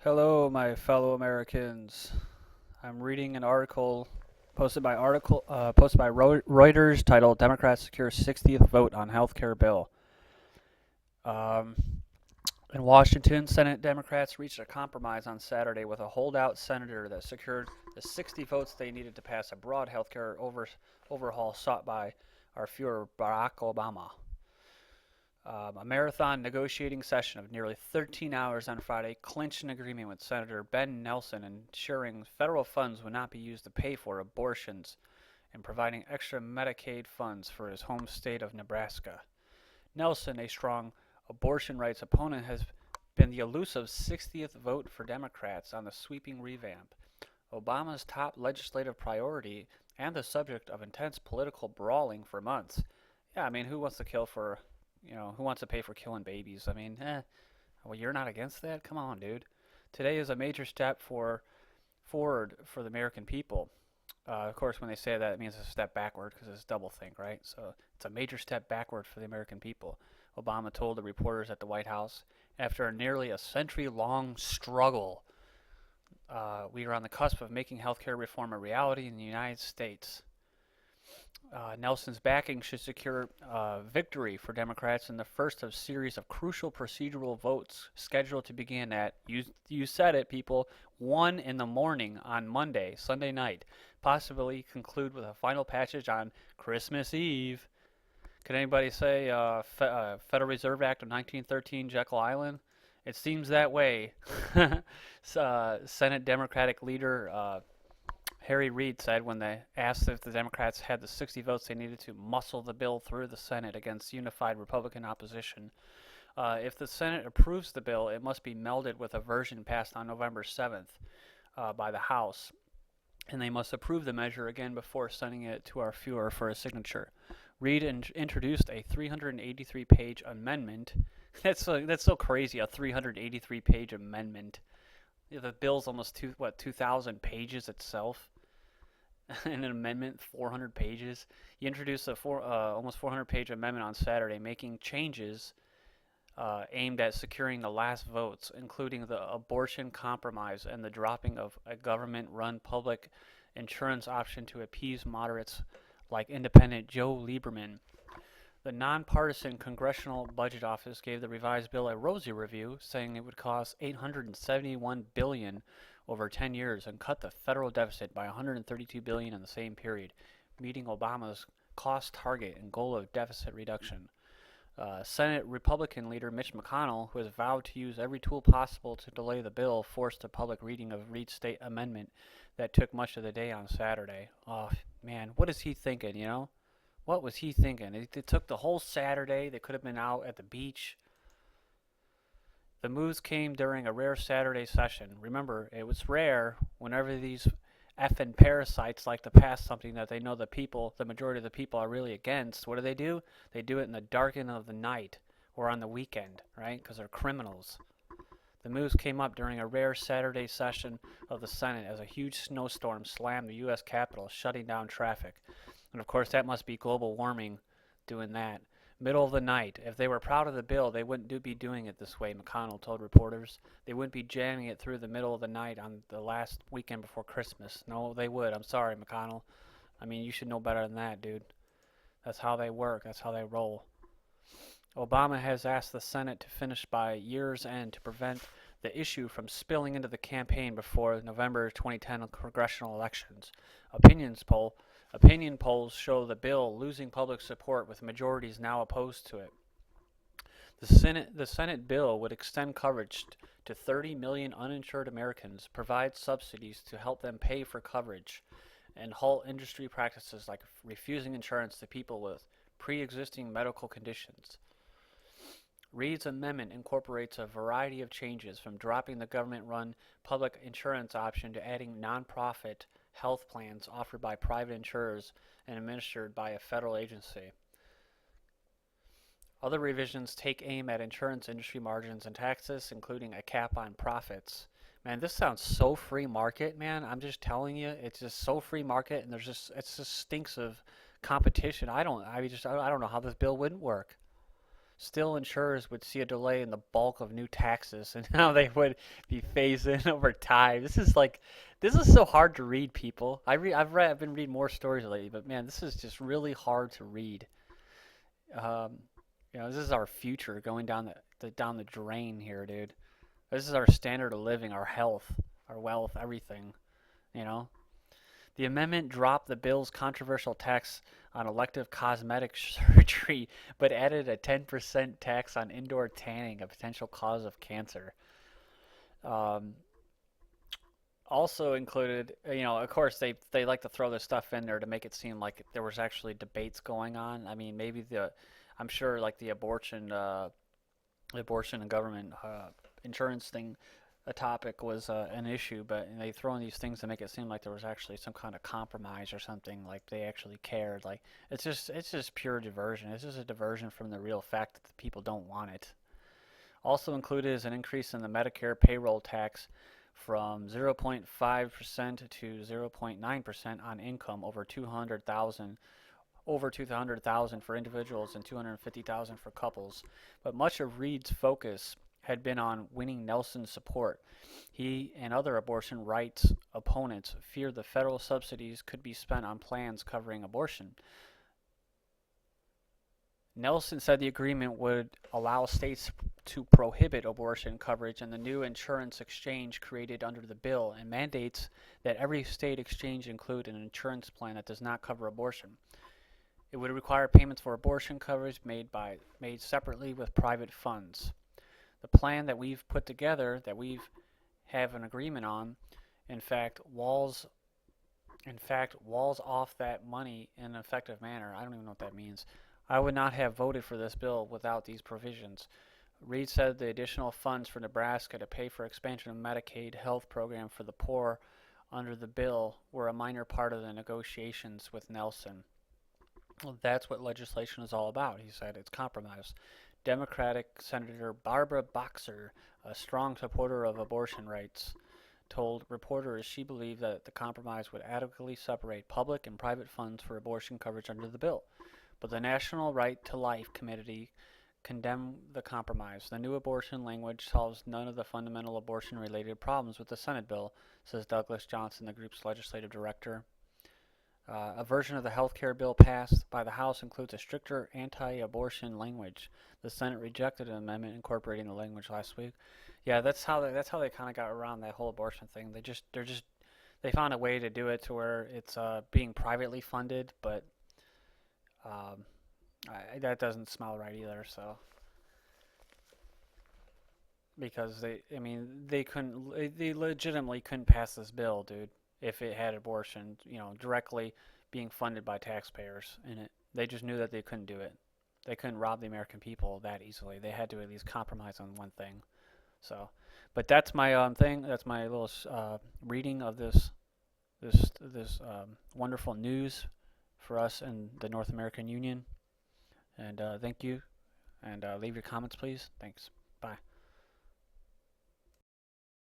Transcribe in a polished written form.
Hello, my fellow Americans. I'm reading an article posted by Reuters titled "Democrats Secure 60th Vote on Healthcare Bill." Um, in Washington, Senate Democrats reached a compromise on Saturday with a holdout senator that secured the 60 votes they needed to pass a broad healthcare overhaul sought by our Führer Barack Obama. A marathon negotiating session of nearly 13 hours on Friday clinched an agreement with Senator Ben Nelson ensuring federal funds would not be used to pay for abortions and providing extra Medicaid funds for his home state of Nebraska. Nelson, a strong abortion rights opponent, has been the elusive 60th vote for Democrats on the sweeping revamp, Obama's top legislative priority and the subject of intense political brawling for months. Yeah, I mean, who wants to kill for who wants to pay for killing babies? I mean, well, you're not against that? Come on, dude. Today is a major step forward for the American people. Of course, when they say that, it means a step backward because it's doublethink, right? So it's a major step backward for the American people, Obama told the reporters at the White House. After nearly a century-long struggle, we are on the cusp of making healthcare reform a reality in the United States. Nelson's backing should secure victory for Democrats in the first of a series of crucial procedural votes scheduled to begin at, you said it, people, 1 in the morning on Monday, Sunday night, possibly conclude with a final passage on Christmas Eve. Could anybody say Federal Reserve Act of 1913, Jekyll Island? It seems that way. Senate Democratic leader Harry Reid said when they asked if the Democrats had the 60 votes they needed to muscle the bill through the Senate against unified Republican opposition. If the Senate approves the bill, it must be melded with a version passed on November 7th by the House, and they must approve the measure again before sending it to our Führer for a signature. Reid introduced a 383-page amendment. That's so crazy, a 383-page amendment. The bill's almost 2,000 pages itself. And an amendment, 400 pages. He introduced a almost 400-page amendment on Saturday, making changes aimed at securing the last votes, including the abortion compromise and the dropping of a government-run public insurance option to appease moderates like independent Joe Lieberman. The nonpartisan Congressional Budget Office gave the revised bill a rosy review, saying it would cost $871 billion over 10 years and cut the federal deficit by $132 billion in the same period, meeting Obama's cost target and goal of deficit reduction. Senate Republican leader Mitch McConnell, who has vowed to use every tool possible to delay the bill, forced a public reading of Reid's state amendment that took much of the day on Saturday. Oh, man, what is he thinking, you know? What was he thinking? It took the whole Saturday. They could have been out at the beach. The moves came during a rare Saturday session. Remember, it was rare whenever these effing parasites like to pass something that they know the majority of the people are really against. What do? They do it in the darkening of the night or on the weekend, right? Because they're criminals. The moves came up during a rare Saturday session of the Senate as a huge snowstorm slammed the U.S. Capitol, shutting down traffic. And of course, that must be global warming doing that. Middle of the night. If they were proud of the bill, they wouldn't be doing it this way, McConnell told reporters. They wouldn't be jamming it through the middle of the night on the last weekend before Christmas. No, they would. I'm sorry, McConnell. I mean, you should know better than that, dude. That's how they work. That's how they roll. Obama has asked the Senate to finish by year's end to prevent the issue from spilling into the campaign before November 2010 congressional elections. Opinion polls show the bill losing public support, with majorities now opposed to it. The Senate bill would extend coverage to 30 million uninsured Americans, provide subsidies to help them pay for coverage, and halt industry practices like refusing insurance to people with pre-existing medical conditions. Reid's amendment incorporates a variety of changes, from dropping the government-run public insurance option to adding nonprofit health plans offered by private insurers and administered by a federal agency. Other revisions take aim at insurance industry margins and taxes, including a cap on profits. Man, this sounds so free market, man. I'm just telling you, it's just so free market, and it just stinks of competition. I don't know how this bill wouldn't work. Still, insurers would see a delay in the bulk of new taxes and how they would be phased in over time. This is so hard to read, people. I've been reading more stories lately, but man, this is just really hard to read. Um, this is our future going down the drain here, dude. This is our standard of living, our health, our wealth, everything. You know, the amendment dropped the bill's controversial tax on elective cosmetic surgery, but added a 10% tax on indoor tanning, a potential cause of cancer. Um, Also included, of course they like to throw this stuff in there to make it seem like there was actually debates going on. I mean, I'm sure like the abortion and government insurance thing, a topic was an issue, but they throw in these things to make it seem like there was actually some kind of compromise or something, like they actually cared. Like it's just pure diversion. It's just a diversion from the real fact that the people don't want it. Also included is an increase in the Medicare payroll tax from 0.5% to 0.9% on income over 200,000 for individuals and 250,000 for couples. But much of Reed's focus had been on winning Nelson's support. He and other abortion rights opponents feared the federal subsidies could be spent on plans covering abortion. Nelson said the agreement would allow states to prohibit abortion coverage in the new insurance exchange created under the bill and mandates that every state exchange include an insurance plan that does not cover abortion. It would require payments for abortion coverage made separately with private funds. The plan that we've put together, that we have an agreement on, in fact walls off that money in an effective manner. I don't even know what that means. I would not have voted for this bill without these provisions. Reed said the additional funds for Nebraska to pay for expansion of Medicaid health program for the poor under the bill were a minor part of the negotiations with Nelson. Well, that's what legislation is all about, he said. It's compromise. Democratic Senator Barbara Boxer, a strong supporter of abortion rights, told reporters she believed that the compromise would adequately separate public and private funds for abortion coverage under the bill. But the National Right to Life Committee condemned the compromise. The new abortion language solves none of the fundamental abortion-related problems with the Senate bill, says Douglas Johnson, the group's legislative director. A version of the health care bill passed by the House includes a stricter anti-abortion language. The Senate rejected an amendment incorporating the language last week. Yeah, that's how they kind of got around that whole abortion thing. They found a way to do it to where it's being privately funded, but um, that doesn't smell right either. So because they legitimately couldn't pass this bill, dude, if it had abortion, directly being funded by taxpayers in it. They just knew that they couldn't do it. They couldn't rob the American people that easily. They had to at least compromise on one thing. So, but that's my thing. That's my little reading of this wonderful news for us in the North American Union. And thank you. And leave your comments, please. Thanks. Bye.